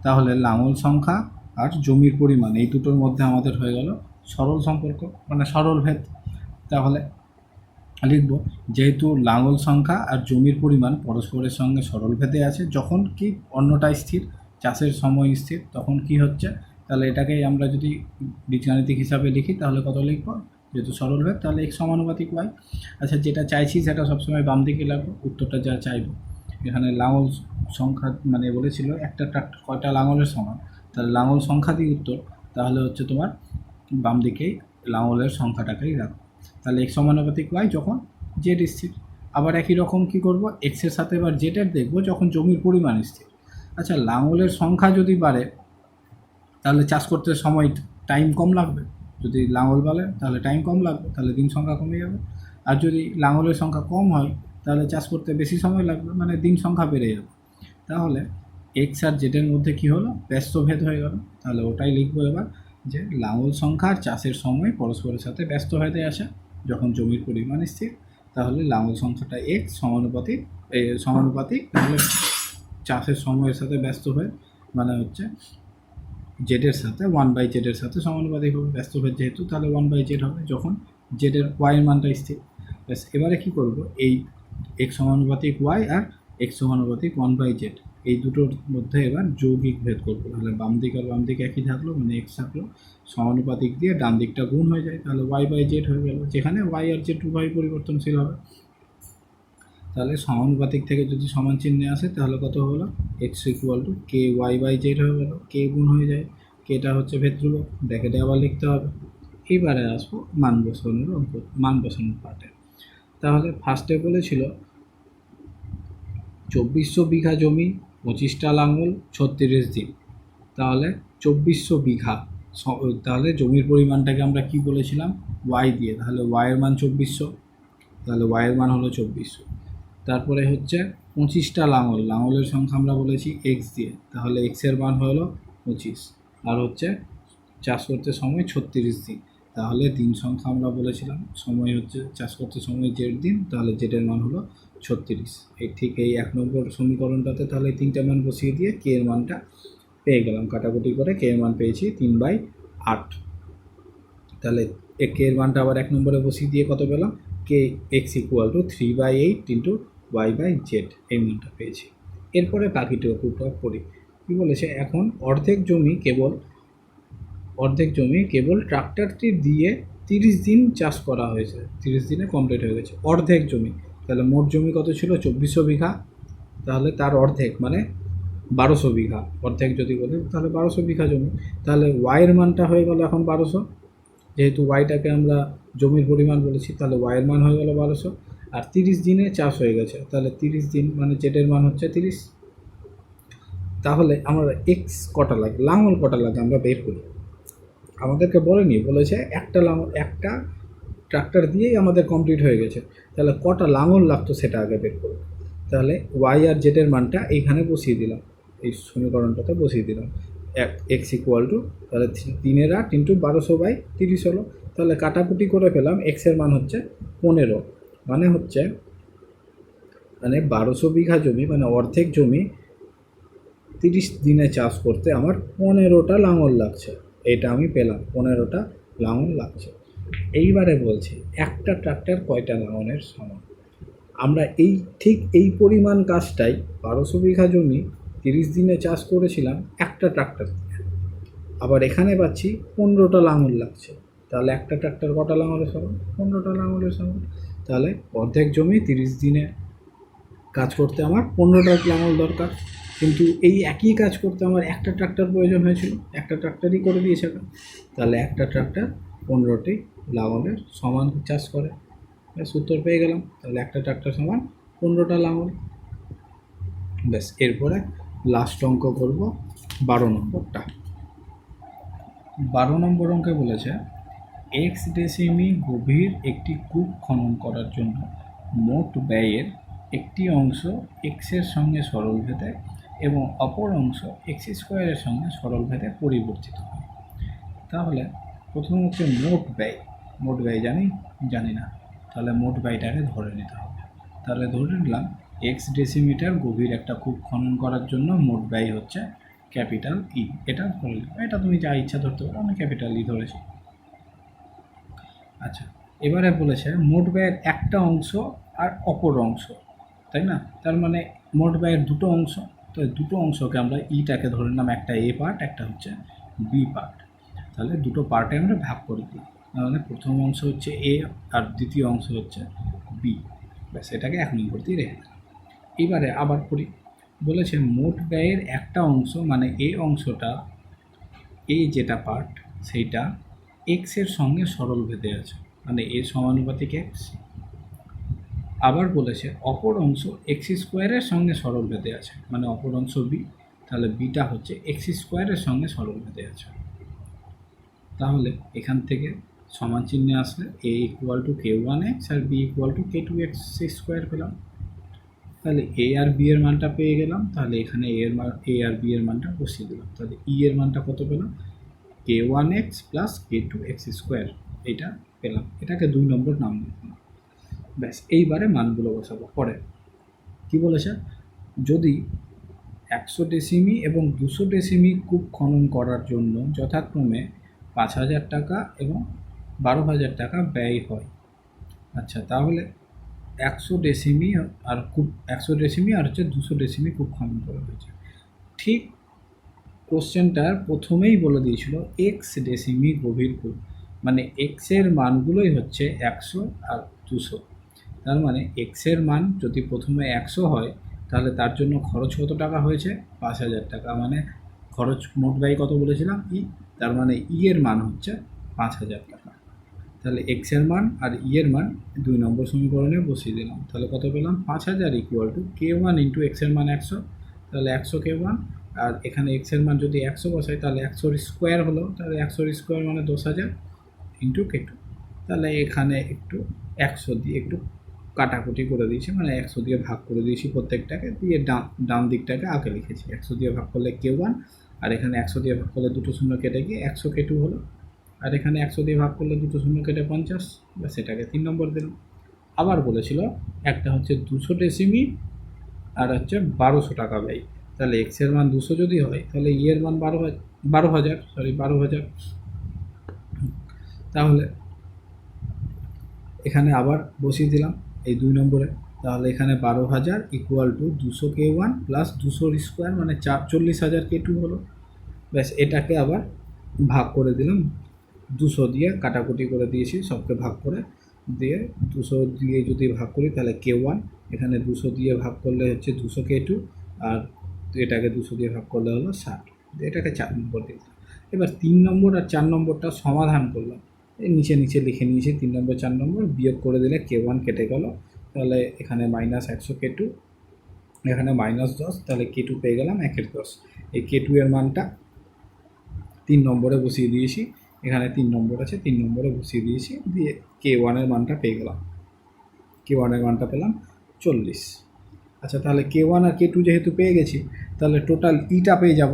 তাহলে লাঙল সংখ্যা আর জমির পরিমাণ এই দুটোর মধ্যে আমাদের হয়ে গেল সরল সম্পর্ক, মানে সরল ভেদ। তাহলে লিখব, যেহেতু লাঙল সংখ্যা আর জমির পরিমাণ পরস্পরের সঙ্গে সরল ভেদে আছে, যখন কি অন্যটা স্থির, চাষের সময় স্থির, তখন কি হচ্ছে, তাহলে এটাকেই আমরা যদি বীজগাণিতিক হিসাবে লিখি তাহলে কত লিখব? যেহেতু সরল ভেদ, তাহলে x সমানুপাতিক y। আচ্ছা, যেটা চাইছি সেটা সবসময় বাম দিকে লাগবে, উত্তরটা যা চাইব। এখানে লাঙল সংখ্যা মানে বলেছিল একটা ট্রাক্টর কয়টা লাঙলের সমান, তাহলে লাঙল সংখ্যা দিয়ে উত্তর, তাহলে হচ্ছে তোমার বাম দিকেই লাঙলের সংখ্যাটাকেই রাখবো। তাহলে x সমানুপাতিক y যখন জেড স্থির। আবার একই রকম কি করব, এক্সের সাথে এবার জেডের দেখবো যখন জমির পরিমাণ স্থির। আচ্ছা, লাঙলের সংখ্যা যদি বাড়ে তাহলে চাষ করতে সময় টাইম কম লাগবে, যদি লাঙল বাড়ে তাহলে টাইম কম লাগবে, তাহলে দিন সংখ্যা কমে যাবে। আর যদি লাঙলের সংখ্যা কম হয় তাহলে চাষ করতে বেশি সময় লাগবে, মানে দিন সংখ্যা বেড়ে যাবে। তাহলে এক্স আর জেডের মধ্যে কি হলো? ব্যস্তভেদ হয়ে গেল। তাহলে ওটাই লিখবো এবার, যে লাঙল সংখ্যা আর চাষের সময় পরস্পরের সাথে ব্যস্তভেদে আসে যখন জমির পরিমাণ স্থির। তাহলে লাঙল সংখ্যাটা এক্স সমানুপাতিক তাহলে চাষের সময়ের সাথে ব্যস্তভেদ, মানে হচ্ছে জেডের সাথে 1/জেডের সাথে সমানুপাতিক হবে, ব্যস্তভেদ যেহেতু, তাহলে 1/জেড হবে যখন জেডের ওয়াইয়ের মানটা স্থির। ব্যাস, এবারে কি করব, এই এক্স সমানুপাতিক ওয়াই আর এক্স সমানুপাতিক 1/জেড এই দুটোর মধ্যে এবার যৌগিক ভেদ করবো। তাহলে বাম দিক আর বাম দিক একই থাকলো, মানে এক্স থাকলো, সমানুপাতিক দিয়ে ডান দিকটা গুণ হয়ে যায়, তাহলে y/জেড হয়ে গেল, যেখানে ওয়াই আর জেড উভয় পরিবর্তনশীল হবে। তাহলে সমানুপাতিক থেকে যদি সমান চিহ্নে আসে তাহলে কত হলো? এক্স = KY/জেড হয়ে গেল, কে গুণ হয়ে যায়, কেটা হচ্ছে ভেদ ধ্রুবক, ব্র্যাকেটে আবার লিখতে হবে। এইবারে আসবো মান বসানোর পার্টে। তাহলে ফার্স্টে বলেছিল 2400 বিঘা জমি, 25টা লাঙল, 36 দিন। তাহলে 2400 বিঘা, তাহলে জমির পরিমাণটাকে আমরা কি বলেছিলাম, ওয়াই দিয়ে। তাহলে ওয়াইয়ের মান 2400, তাহলে ওয়াইয়ের মান হলো 2400। তারপরে হচ্ছে 25টা লাঙল, লাঙলের সংখ্যা আমরা বলেছি এক্স দিয়ে, তাহলে এক্সের মান হলো 25। আর হচ্ছে চাষ করতে সময় 36 দিন, তাহলে দিন সংখ্যা আমরা বলেছিলাম, সময় হচ্ছে চাষ করতে সময় জেড দিন, তাহলে জেডের মান হলো 36। এই ঠিক এই 1 নম্বর সমীকরণটাতে তাহলে 3টে মান বসিয়ে দিয়ে কে এর মানটা পেয়ে গেলাম, কাটাকুটি করে কে এর মান পেয়েছি 3/8। তাহলে কে এর মানটা আবার 1 নম্বরে বসিয়ে দিয়ে কত পেলাম, K X equal to 3/8 into y/z, এই মানটা পেয়েছি। এরপরে বাকিটুকুটা পড়ি। কী বলেছে, এখন অর্ধেক জমি কেবল ট্রাক্টরটি দিয়ে 30 দিন চাষ করা হয়েছে, 30 দিনে কমপ্লিট হয়ে গেছে। অর্ধেক জমি, তাহলে মোট জমি কত ছিল, 2400 বিঘা, তাহলে তার অর্ধেক মানে 1200 বিঘা। অর্ধেক যদি বলি তাহলে 1200 বিঘা জমি। তাহলে ওয়াইয়ের মানটা হয়ে গেল এখন 1200, যেহেতু ওয়াইটাকে আমরা জমির পরিমাণ বলেছি, তাহলে ওয়াইয়ের মান হয়ে গেল 1200। আর 30 দিনে চাষ হয়ে গেছে, তাহলে 30 দিন মানে জেডের মান হচ্ছে 30। তাহলে আমরা এক্স কটা লাগে, লাঙল কটা লাগে আমরা বের করি। আমাদেরকে বলেছে একটা ট্রাক্টর দিয়েই আমাদের কমপ্লিট হয়ে গেছে, তাহলে কটা লাঙল লাগতো সেটা আগে বের করব। তাহলে ওয়াই আর জেডের মানটা এইখানে বসিয়ে দিলাম, এই সমীকরণটাতে বসিয়ে দিলাম। এক্স ইকুয়াল টু, তাহলে 3/8 ইন্টু 1200/30 হলো। তাহলে কাটাকুটি করে পেলাম এক্সের মান হচ্ছে 15, মানে হচ্ছে 1200 বিঘা জমি মানে অর্ধেক জমি 30 দিনে চাষ করতে আমার 15টা লাঙল লাগছে। এটা আমি পেলাম, 15টা লাঙল লাগছে। এইবারে বলছি একটা ট্রাক্টর কয়টা লাঙলের সমান। আমরা ঠিক এই পরিমাণ কাজটাই 1200 বিঘা জমি 30 দিনে চাষ করেছিলাম একটা ট্রাক্টর দিয়ে। আবার এখানে পাচ্ছি 15টা লাঙল লাগছে, তাহলে একটা ট্রাক্টর কটা লাঙলের সমান, 15টা লাঙলের সমান। তাহলে অর্ধেক জমি 30 দিনে কাজ করতে আমার 15টা লাঙল দরকার, কিন্তু এই একই কাজ করতে আমার একটা ট্রাক্টর প্রয়োজন হয়েছিল, একটা ট্রাক্টরই করে দিয়েছে। তাহলে একটা ট্রাক্টর 15টি লাঙলের সমান চাষ করে, ব্যাস উত্তর পেয়ে গেলাম। তাহলে একটা ট্রাক্টর সমান 15টা লাঙল। ব্যাস, এরপরে লাস্ট অঙ্ক করব 12 নম্বরটা। 12 নম্বর অঙ্কে বলেছে এক্স ডেসিমি গভীর একটি কূপ খনন করার জন্য মোট ব্যয়ের একটি অংশ এক্সের সঙ্গে সরলভেদে এবং অপর অংশ এক্স স্কোয়ারের সঙ্গে সরলভেদে পরিবর্তিত হয়। তাহলে প্রথম হচ্ছে মোট ব্যয় জানি না, তাহলে মোট ব্যয়টাকে ধরে নিতে হবে। তাহলে ধরে নিলাম এক্স ডেসিমিটার গভীর একটা কূপ খনন করার জন্য মোট ব্যয় হচ্ছে ক্যাপিটাল ই, এটা ধরে নিলাম। এটা তুমি যা ইচ্ছা ধরতে পারো, আমি ক্যাপিটাল ই ধরেছি। আচ্ছা, এবারে বলেছে মোট ব্যয়ের একটা অংশ আর অপর অংশ, তাই না? তার মানে মোট ব্যয়ের দুটো অংশ, তো দুটো অংশকে আমরা ইটাকে ধরে নিলাম, একটা এ পার্ট, একটা হচ্ছে বি পার্ট। তাহলে দুটো পার্টে আমরা ভাগ করে দিই, তাহলে প্রথম অংশ হচ্ছে এ আর দ্বিতীয় অংশ হচ্ছে বি। ব্যাস, এটাকে 1 নম্বর দিয়ে রেখে দিলাম। এবারে আবার করি, বলেছে মোট ব্যয়ের একটা অংশ মানে এই অংশটা, এই যেটা পার্ট সেইটা এক্সের সঙ্গে সরলভেদে আছে, মানে এর সমানুপাতিক এক্স। আবার বলেছে অপর অংশ এক্স স্কোয়ারের সঙ্গে সরলভেদে আছে, মানে অপর অংশ বি, তাহলে বিটা হচ্ছে এক্স স্কোয়ারের সঙ্গে সরলভেদে আছে। তাহলে এখান থেকে সমান চিহ্নে আসলে এ ইকুয়াল টু k1x আর B equal to k2x square পেলাম। তাহলে এ আর বি এর মানটা পেয়ে গেলাম, তাহলে এখানে এ আর বি এর মানটা বসিয়ে দিলাম। তাহলে ই এর মানটা কত পেলাম, k1x প্লাস k2x স্কোয়ার, এটা পেলাম। এটাকে 2 নম্বর নাম দিলাম। ব্যাস, এইবারে মানগুলো বসাবো। পরে কি বলেছে, যদি 100 ডেসিমি এবং 200 ডেসিমি কূপ খনন করার জন্য যথাক্রমে 5000 টাকা এবং 12,000 টাকা ব্যয় হয়। আচ্ছা, তাহলে 100 ডেসিমি আর 200 ডেসিমি কূপ খনন করা হয়েছে। ঠিক কোশ্চেনটার প্রথমেই বলে দিয়েছিল এক্স ডেসিমি গভীর কূপ, মানে এক্সের মানগুলোই হচ্ছে 100 আর 200। তার মানে এক্সের মান যদি প্রথমে 100 হয়, তাহলে তার জন্য খরচ কত টাকা হয়েছে, 5000 টাকা। মানে খরচ মোট ব্যয় কত বলেছিলাম, ই, তার মানে ই এর মান হচ্ছে 5000 টাকা। তাহলে এক্স এর মান আর ই এর মান 2 নম্বর সমীকরণে বসিয়ে দিলাম। তাহলে কত পেলাম? 5000 equal to k1 into x এর মান 100, তাহলে 100 k1, আর এখানে এক্স এর মান যদি 100 বসাই তাহলে 100 স্কোয়ার হলো, তাহলে 100 স্কোয়ার মানে 10,000 ইন্টু k2। তাহলে এখানে একটু 100 দিয়ে একটু কাটাকুটি করে দিয়েছি, মানে 100 দিয়ে ভাগ করে দিয়েছি প্রত্যেকটাকে, দিয়ে ডান দিকটাকে আগে লিখেছি। 100 দিয়ে ভাগ করলে k1, আর এখানে 100 দিয়ে ভাগ করলে দুটো শূন্য কেটে গিয়ে 100 k2 হলো, আর এখানে 100 দিয়ে ভাগ করলে দুটো শূন্য কেটে 50, বা সেটাকে 3 নম্বর দিলাম। আবার বলেছিল একটা হচ্ছে 200 ডেসিমি আর হচ্ছে 1200 টাকা ব্যয়। তাহলে এক্স এর মান 200 যদি হয় তাহলে ই এর মান 12,000। তাহলে এখানে আবার বসিয়ে দিলাম এই 2 নম্বরে। তাহলে এখানে 12,000 equal to 200 k1 plus 200 square মানে 40,000 k2 হলো। ব্যাস, এটাকে আবার ভাগ করে দিলাম 200 দিয়ে, কাটাকুটি করে দিয়েছি সবকে ভাগ করে দিয়ে। 200 দিয়ে যদি ভাগ করি তাহলে k1, এখানে 200 দিয়ে ভাগ করলে হচ্ছে 200 k2, আর এটাকে 200 দিয়ে ভাগ করলে হলো 60, এটাকে 4 নম্বর দিলাম। এবার 3 নম্বর আর 4 নম্বরটা সমাধান করলাম, এই নিচে লিখে নিয়েছি 3 নম্বর 4 নম্বর, বিয়োগ করে দিলে k1 কেটে গেল, তাহলে এখানে -100 k2, এখানে -10, তাহলে k2 পেয়ে গেলাম 1/10। এই k2 এর মানটা 3 নম্বরে বসিয়ে দিয়েছি, এখানে 3 নম্বর আছে 3 নম্বরে বসিয়ে দিয়েছি, দিয়ে k1 এর মানটা পেয়ে গেলাম। k1 এর মানটা পেলাম 40। আচ্ছা, তাহলে k1 আর k2 যেহেতু পেয়ে গেছি, তাহলে টোটাল ইটা পেয়ে যাব।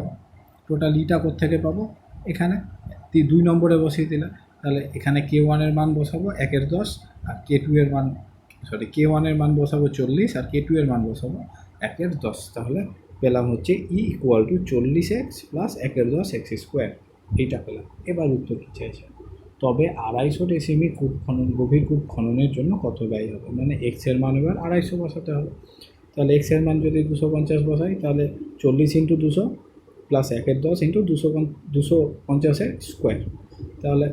টোটাল ইটা কোত্থেকে পাবো? এখানে 2 নম্বরে বসিয়ে দিলে, তাহলে এখানে k1 এর মান বসাবো 1/10, আর k2 এর মান k1 এর মান বসাবো 40, আর k2 এর মান বসাবো 1/10। তাহলে পেলাম হচ্ছে E equal to 40x plus 1/10 x square, এইটা পেলাম। এবার উত্তর কী চাইছে? তবে 250 ডেসিমি কূপ খনন, গভীর কূপ খননের জন্য কত ব্যয় হবে? মানে এক্স এর মান এবার 250 বসাতে হবে। তাহলে এক্স এর মান যদি 250 বসাই, তাহলে 40 ইন্টু 200 প্লাস 1/10 ইন্টু 250 স্কোয়ার, তাহলে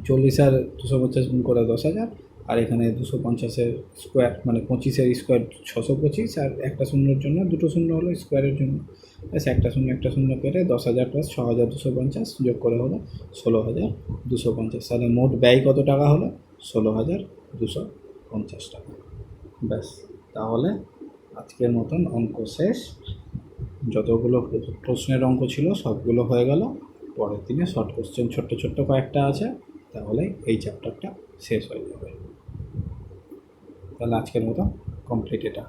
40 আর 250 গুণ করে 10,000, আর এখানে 250 স্কোয়ার মানে 25 স্কোয়ার 625, আর একটা শূন্যর জন্য দুটো শূন্য হলো স্কোয়ারের জন্য, ব্যাস একটা শূন্য কেটে 10,000 প্লাস 6,250 যোগ করে হলো 16,250। তাহলে মোট ব্যয় কত টাকা হলো? 16,250 টাকা। ব্যাস, তাহলে আজকের মতন অঙ্ক শেষ। যতগুলো প্রশ্নের অঙ্ক ছিল সবগুলো হয়ে গেল। পরের দিনে শর্ট কোশ্চেন ছোট্ট কয়েকটা আছে, তাহলে এই চ্যাপ্টারটা শেষ হয়ে যাবে। তাহলে আজকের মতো কমপ্লিট এটা।